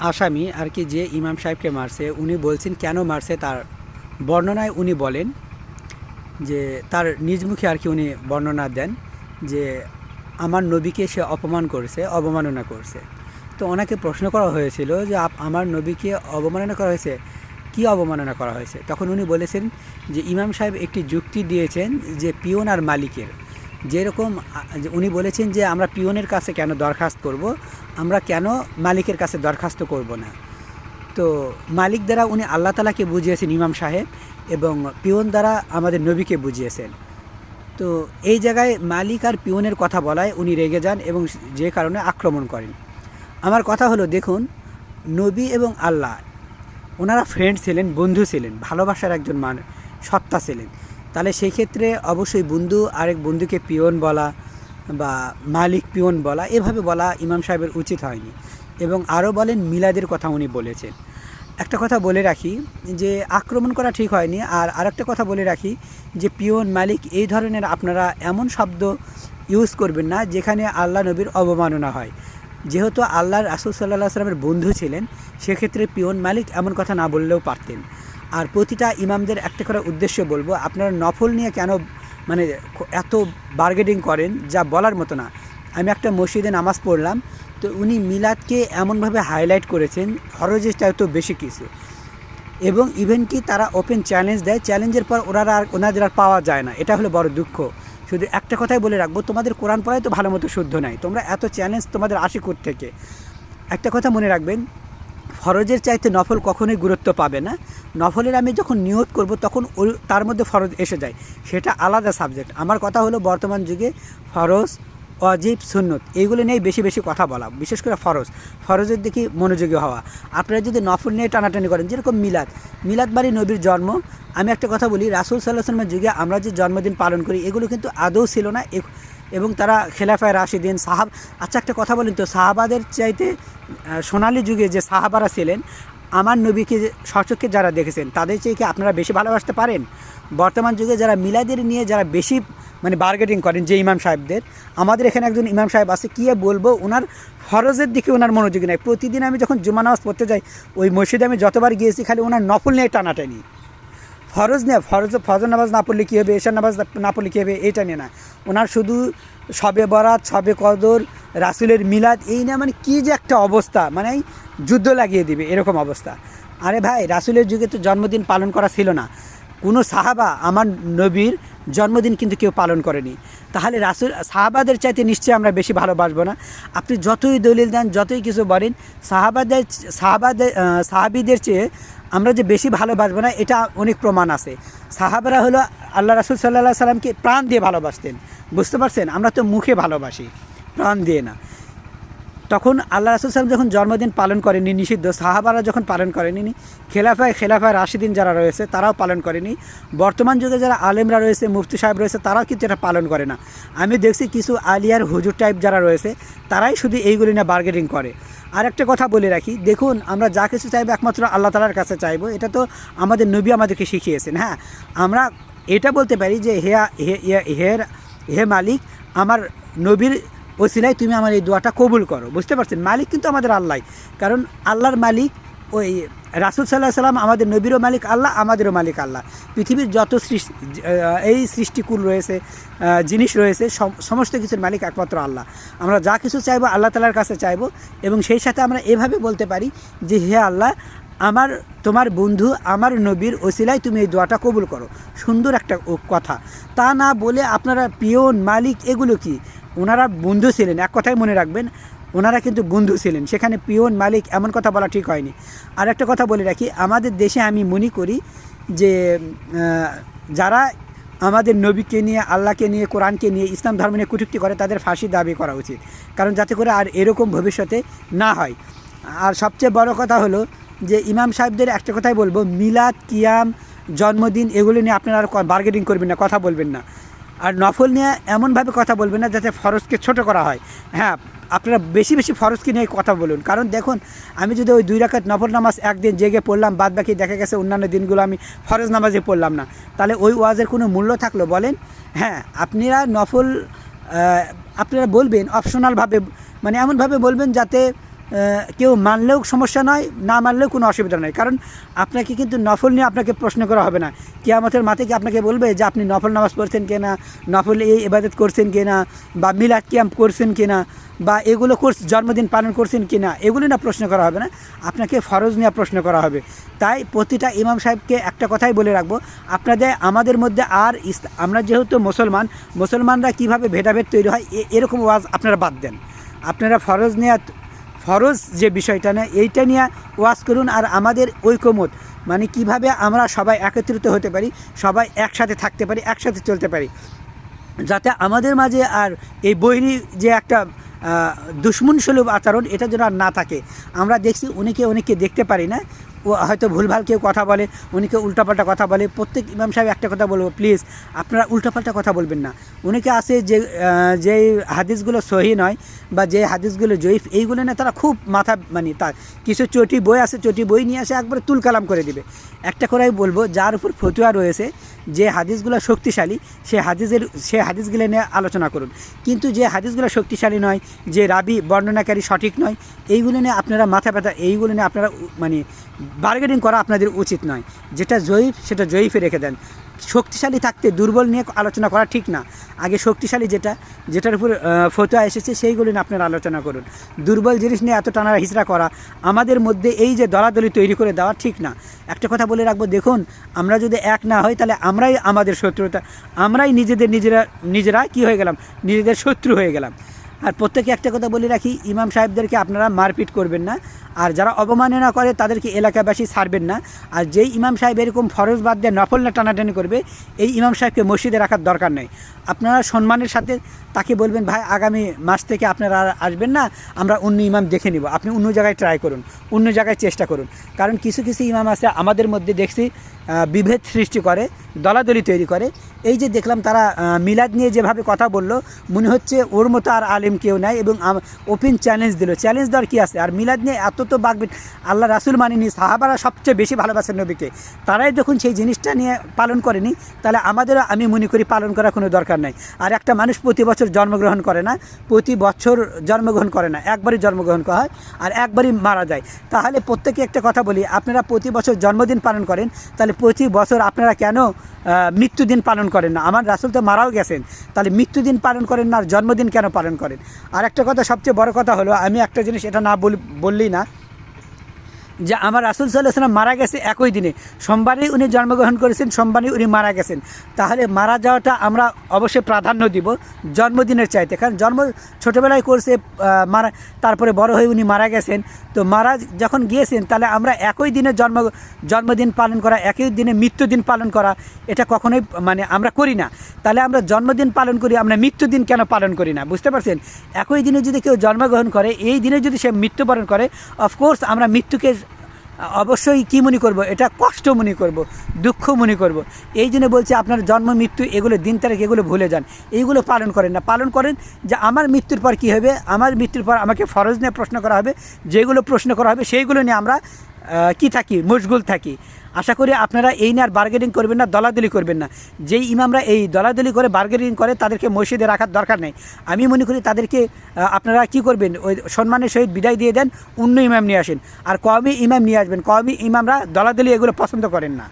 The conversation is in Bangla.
আসামি আর কি যে ইমাম সাহেবকে মারছে উনি বলছেন কেন মারছে তার বর্ণনায় উনি বলেন যে তার নিজ মুখে আর কি উনি বর্ণনা দেন যে আমার নবীকে সে অপমান করেছে, অবমাননা করছে। তো ওনাকে প্রশ্ন করা হয়েছিল যে আমার নবীকে অবমাননা করা হয়েছে, কী অবমাননা করা হয়েছে? তখন উনি বলেছেন যে ইমাম সাহেব একটি যুক্তি দিয়েছেন যে পিয়ন আর মালিকের যেরকম যে উনি বলেছেন যে আমরা পিয়নের কাছে কেন দরখাস্ত করব, আমরা কেন মালিকের কাছে দরখাস্ত করব না। তো মালিক দ্বারা উনি আল্লাহ তালাকে বুঝিয়েছেন ইমাম সাহেব, এবং পিয়ন দ্বারা আমাদের নবীকে বুঝিয়েছেন। তো এই জায়গায় মালিক আর পিয়নের কথা বলায় উনি রেগে যান এবং যে কারণে আক্রমণ করেন। আমার কথা হলো, দেখুন, নবী এবং আল্লাহ ওনারা ফ্রেন্ড ছিলেন, বন্ধু ছিলেন, ভালোবাসার একজন সত্তা ছিলেন। তাহলে সেই ক্ষেত্রে অবশ্যই বন্ধু আরেক বন্ধুকে পিয়ন বলা বা মালিক পিয়ন বলা, এভাবে বলা ইমাম সাহেবের উচিত হয়নি। এবং আরও বলেন মিলাদের কথা উনি বলেছেন। একটা কথা বলে রাখি যে আক্রমণ করা ঠিক হয়নি। আর আরেকটা কথা বলে রাখি যে পিয়ন মালিক এই ধরনের আপনারা এমন শব্দ ইউজ করবেন না যেখানে আল্লাহ নবীর অবমাননা হয়। যেহেতু আল্লাহর রাসূল সাল্লাল্লাহু আলাইহি ওয়াসাল্লামের বন্ধু ছিলেন, সেক্ষেত্রে পিয়ন মালিক এমন কথা না বললেও পারতেন। আর প্রতিটা ইমামদের একটা করে উদ্দেশ্য বলবো, আপনারা নফল নিয়ে কেন মানে এত বার্গেনিং করেন যা বলার মতো না। আমি একটা মসজিদে নামাজ পড়লাম, তো উনি মিলাদকে এমনভাবে হাইলাইট করেছেন ফরজের চাইতেও বেশি কিছু, এবং ইভেন কি তারা ওপেন চ্যালেঞ্জ দেয়, চ্যালেঞ্জের পর ওনাদের আর পাওয়া যায় না। এটা হলো বড় দুঃখ। শুধু একটা কথাই বলে রাখবো, তোমাদের কোরআন পড়াই তো ভালো মতো শুদ্ধ নাই, তোমরা এত চ্যালেঞ্জ তোমাদের আসে থেকে। একটা কথা মনে রাখবেন, ফরজের চাইতে নফল কখনোই গুরুত্ব পাবে না। নফলের আমি যখন নিয়ত করব তখন তার মধ্যে ফরজ এসে যায়, সেটা আলাদা সাবজেক্ট। আমার কথা হলো বর্তমান যুগে ফরজ, ওয়াজিব, সুন্নত এইগুলো নিয়ে বেশি বেশি কথা বলা, বিশেষ করে ফরজের দিকে মনোযোগী হওয়া। আপনারা যদি নফল নিয়ে টানাটানি করেন, যেরকম মিলাদ মানে নবীর জন্ম। আমি একটা কথা বলি, রাসূল সাল্লাল্লাহু আলাইহি ওয়াসাল্লামের যুগে আমরা যে জন্মদিন পালন করি এগুলো কিন্তু আদৌ ছিল না, এবং তারা খেলাফায়ে রাশিদিন আচ্ছা একটা কথা বলেন তো, সাহাবাদের চাইতে সোনালী যুগে যে সাহাবারা ছিলেন, আমার নবীকে সচক্ষে যারা দেখেছেন তাদের চেয়ে কি আপনারা বেশি ভালোবাসতে পারেন? বর্তমান যুগে যারা মিলাদের নিয়ে যারা বেশি বার্গেটিং করেন, যে ইমাম সাহেবদের, আমাদের এখানে একজন ইমাম সাহেব আছে, কী বলবো, ওনার ফরজের দিকে ওনার মনোযোগী নাই। প্রতিদিন আমি যখন জুমা নামাজ পড়তে যাই, ওই মসজিদে আমি যতবার গিয়েছি খালি ওনার নফল নিয়ে টানাটানি। ফরজ নিয়ে ফজর নামাজ না পড়লে কী হবে, এশার নামাজ না পড়লে কী হবে, এইটা নিয়ে না। ওনার শুধু শবে বরাত, শবে কদর, রাসূলের মিলাদ, এই নিয়ে মানে কী যে একটা অবস্থা, মানে যুদ্ধ লাগিয়ে দিবে এরকম অবস্থা। আরে ভাই, রাসূলের যুগে তো জন্মদিন পালন করা ছিল না। কোনো সাহাবা আমার নবীর জন্মদিন কিন্তু কেউ পালন করেনি। তাহলে সাহাবাদের চাইতে নিশ্চয়ই আমরা বেশি ভালোবাসবো না? আপনি যতই দলিল দেন, যতই কিছু বলেন, সাহাবিদের চেয়ে আমরা যে বেশি ভালোবাসবো না, এটা অনেক প্রমাণ আছে। সাহাবারা হলো আল্লাহ রাসূল সাল্লাল্লাহু আলাইহি সাল্লামকে প্রাণ দিয়ে ভালোবাসতেন, বুঝতে পারছেন? আমরা তো মুখে ভালোবাসি, প্রাণ দিয়ে না। তখন আল্লাহ রাসূল সাল্লাল্লাহু আলাইহি ওয়াসাল্লাম যখন জন্মদিন পালন করেনি, নিষিদ্ধ, সাহাবারা যখন পালন করেনি, খেলাফায় রাশিদিন যারা রয়েছে তারাও পালন করেনি। বর্তমান যুগে যারা আলেমরা রয়েছে, মুফতি সাহেব রয়েছে, তারাও কিন্তু এটা পালন করে না। আমি দেখছি কিছু আলিয়ার হুজুর টাইপ যারা রয়েছে তারাই শুধু এইগুলি নিয়ে বার্গেনিং করে। আর একটা কথা বলে রাখি, দেখুন, আমরা যা কিছু চাইবো একমাত্র আল্লাহ তাআলার কাছে চাইবো, এটা তো আমাদের নবী আমাদেরকে শিখিয়েছেন। হ্যাঁ, আমরা এটা বলতে পারি যে হে মালিক, আমার নবীর ওসিলায় তুমি আমার এই দোয়াটা কবুল করো, বুঝতে পারছেন? মালিক কিন্তু আমাদের আল্লাহ, কারণ আল্লাহর মালিক ওই রাসূল সাল্লাল্লাহু আলাইহি সাল্লাম, আমাদের নবীরও মালিক আল্লাহ, আমাদেরও মালিক আল্লাহ। পৃথিবীর যত এই সৃষ্টিকুল রয়েছে, জিনিস রয়েছে, সমস্ত কিছুর মালিক একমাত্র আল্লাহ। আমরা যা কিছু চাইবো আল্লাহ তাআলার কাছে চাইবো, এবং সেই সাথে আমরা এভাবে বলতে পারি যে হে আল্লাহ, তোমার বন্ধু আমার নবীর ওসিলায় তুমি এই দোয়াটা কবুল করো। সুন্দর একটা কথা। তা না বলে আপনারা পিয়ন, মালিক, এগুলো কি? ওনারা বন্ধু ছিলেন, এক কথাই মনে রাখবেন, ওনারা কিন্তু বন্ধু ছিলেন। সেখানে পিয়ন, মালিক এমন কথা বলা ঠিক হয়নি। আর একটা কথা বলে রাখি, আমাদের দেশে আমি মনে করি যে যারা আমাদের নবীকে নিয়ে, আল্লাহকে নিয়ে, কোরআনকে নিয়ে, ইসলাম ধর্ম নিয়ে কটূক্তি করে তাদের ফাঁসি দাবি করা উচিত, কারণ যাতে করে আর এরকম ভবিষ্যতে না হয়। আর সবচেয়ে বড় কথা হলো যে ইমাম সাহেবদের একটা কথাই বলবো, মিলাদ, কিয়াম, জন্মদিন এগুলো নিয়ে আপনারা আর বার্গেনিং করবেন না, কথা বলবেন না। আর নফল নিয়ে এমনভাবে কথা বলবেন না যাতে ফরজকে ছোট করা হয়। হ্যাঁ, আপনারা বেশি বেশি ফরজকে নিয়ে কথা বলুন, কারণ দেখুন, আমি যদি ওই 2 রাকাত নফল নামাজ একদিন জেগে পড়লাম, বাদ বাকি দেখা গেছে অন্যান্য দিনগুলো আমি ফরজ নামাজে পড়লাম না, তাহলে ওই ওয়াজের কোনো মূল্য থাকলো বলেন? হ্যাঁ, আপনারা নফল আপনারা বলবেন অপশনালভাবে, মানে এমনভাবে বলবেন যাতে কেউ মানলেও সমস্যা নয়, না মানলেও কোনো অসুবিধা নয়। কারণ আপনাকে কিন্তু নফল নিয়ে আপনাকে প্রশ্ন করা হবে না। কিয়ামতের মাঠে কি আপনাকে বলবে যে আপনি নফল নামাজ পড়ছেন কিনা, নফল এই ইবাদত করছেন কিনা, বা মিলাদ কিয়াম করছেন কিনা, বা এগুলো জন্মদিন পালন করছেন কিনা, এগুলো না প্রশ্ন করা হবে না, আপনাকে ফরজ নিয়ে প্রশ্ন করা হবে। তাই প্রতিটা ইমাম সাহেবকে একটা কথাই বলে রাখবো, আপনাদের আমাদের মধ্যে আর আমরা যেহেতু মুসলমানরা কীভাবে ভেদাভেদ তৈরি হয় এরকম ওয়াজ আপনারা বাদ দেন। আপনারা ফরজ যে বিষয়টা না এইটা নিয়ে ওয়াজ করুন। আর আমাদের ঐকমত মানে কিভাবে আমরা সবাই একত্রিত হতে পারি, সবাই একসাথে থাকতে পারি, একসাথে চলতে পারি, যাতে আমাদের মাঝে আর এই বৈরী যে একটা দুশ্মন সুলভ আচরণ এটা যেন আর না থাকে। আমরা দেখছি অনেকে দেখতে পারি না, ও হয়তো ভুলভাল কেউ কথা বলে, অনেকে উল্টাপাল্টা কথা বলে। প্রত্যেক ইমাম সাহেব একটা কথা বলবো, প্লিজ আপনারা উল্টাপাল্টা কথা বলবেন না। অনেকে আছে যে হাদিসগুলো সহি নয় বা যে হাদিসগুলো জয়ীফ, এইগুলো না তারা খুব মাথা মানে তার কিছু চটি বই আছে, চটি বই নিয়ে আসে একবারে তুলকালাম করে দিবে। একটা করেই বলবো, যার উপর ফতুয়া রয়েছে যে হাদিসগুলো শক্তিশালী সে হাদিসগুলো নিয়ে আলোচনা করুন। কিন্তু যে হাদিসগুলো শক্তিশালী নয়, যে রাবি বর্ণনাকারী সঠিক নয়, এইগুলো নিয়ে আপনারা মাথা ব্যথা, এইগুলো নিয়ে আপনারা মানে বার্গেনিং করা আপনাদের উচিত নয়। যেটা জয়ীফ সেটা জয়ীফে রেখে দেন। শক্তিশালী থাকতে দুর্বল নিয়ে আলোচনা করা ঠিক না। আগে শক্তিশালী যেটার উপর ফতোয়া এসেছে সেইগুলো নিয়ে আপনারা আলোচনা করুন। দুর্বল জিনিস নিয়ে এত টানা হিজড়া করা, আমাদের মধ্যে এই যে দলাদলি তৈরি করে দেওয়া ঠিক না। একটা কথা বলে রাখবো, দেখুন আমরা যদি এক না হই তাহলে আমরাই আমাদের শত্রুতা, আমরাই নিজেরা কী হয়ে গেলাম, নিজেদের শত্রু হয়ে গেলাম। আর প্রত্যেকে একটা কথা বলে রাখি, ইমাম সাহেবদেরকে আপনারা মারপিট করবেন না, আর যারা অবমাননা করে তাদেরকে এলাকাবাসী ছাড়বেন না। আর যেই ইমাম সাহেব এরকম ফরজ বাদ দিয়ে নফল না টানাটানি করবে, এই ইমাম সাহেবকে মসজিদে রাখার দরকার নেই। আপনারা সম্মানের সাথে তাকে বলবেন, ভাই আগামী মাস থেকে আপনারা আর আসবেন না, আমরা অন্য ইমাম দেখে নিব, আপনি অন্য জায়গায় ট্রাই করুন, অন্য জায়গায় চেষ্টা করুন। কারণ কিছু ইমাম আছে আমাদের মধ্যে দেখছি বিভেদ সৃষ্টি করে, দলাদলি তৈরি করে। এই যে দেখলাম তারা মিলাদ নিয়ে যেভাবে কথা বলল, মনে হচ্ছে ওর মতো আর আলেম কেউ নাই, এবং ওপেন চ্যালেঞ্জ দিল। চ্যালেঞ্জ দেওয়ার কী আছে? আর মিলাদ নিয়ে এত তো বাগবেন, আল্লাহ রাসুল মানেনি, সাহাবারা সবচেয়ে বেশি ভালোবাসেন নবীকে, তারাই যখন সেই জিনিসটা নিয়ে পালন করেনি, তাহলে আমাদেরও আমি মনে করি পালন করার কোনো দরকার নাই। আর একটা মানুষ প্রতি বছর জন্মগ্রহণ করে না, একবারই জন্মগ্রহণ করা হয় আর একবারই মারা যায়। তাহলে প্রত্যেকে একটা কথা বলি, আপনারা প্রতি বছর জন্মদিন পালন করেন, তাহলে প্রতি বছর আপনারা কেন মৃত্যুদিন পালন করেন না? আমার রাসূল তো মারাও গেছেন, তাহলে মৃত্যুদিন পালন করেন না আর জন্মদিন কেন পালন করেন? আর একটা কথা, সবচেয়ে বড় কথা হলো, আমি একটা জিনিস এটা না বললেই না, যে আমার রাসূল সাল্লাল্লাহু আলাইহি ওয়াসাল্লাম মারা গেছে একই দিনে, সোমবারেই উনি জন্মগ্রহণ করেছেন, সোমবারেই উনি মারা গেছেন। তাহলে মারা যাওয়াটা আমরা অবশ্যই প্রাধান্য দিব জন্মদিনের চাইতে, কারণ জন্ম ছোটোবেলায় করছে, তারপরে বড় হয়ে উনি মারা গেছেন। তো মারা যখন গিয়েছেন, তাহলে আমরা একই দিনে জন্মদিন পালন করা, একই দিনে মৃত্যুদিন পালন করা, এটা কখনোই মানে আমরা করি না। তাহলে আমরা জন্মদিন পালন করি, আমরা মৃত্যুদিন কেন পালন করি না? বুঝতে পারছেন? একই দিনে যদি কেউ জন্মগ্রহণ করে, এই দিনে যদি সে মৃত্যুবরণ করে, অফকোর্স আমরা মৃত্যুকে অবশ্যই কী মনে করব, এটা কষ্ট মনে করব, দুঃখ মনে করব। এই জন্য বলছি, আপনার জন্ম মৃত্যু এগুলো দিন তারিখ এগুলো ভুলে যান, এইগুলো পালন করেন না। পালন করেন যে আমার মৃত্যুর পর কী হবে, আমার মৃত্যুর পর আমাকে ফরজ নিয়ে প্রশ্ন করা হবে, যেগুলো প্রশ্ন করা হবে সেইগুলো নিয়ে আমরা মশগুল থাকি। আশা করি আপনারা এই নিয়ে আর বার্গেনিং করবেন না, দলাদলি করবেন না। যেই ইমামরা এই দলাদলি করে বার্গেনিং করে, তাদেরকে মসজিদে রাখার দরকার নেই। আমি মনে করি তাদেরকে আপনারা কি করবেন, ওই সম্মানের সহিত বিদায় দিয়ে দেন, অন্য ইমাম নিয়ে আসেন, আর কওমি ইমাম নিয়ে আসবেন। কওমি ইমামরা দলাদলি এগুলো পছন্দ করেন না।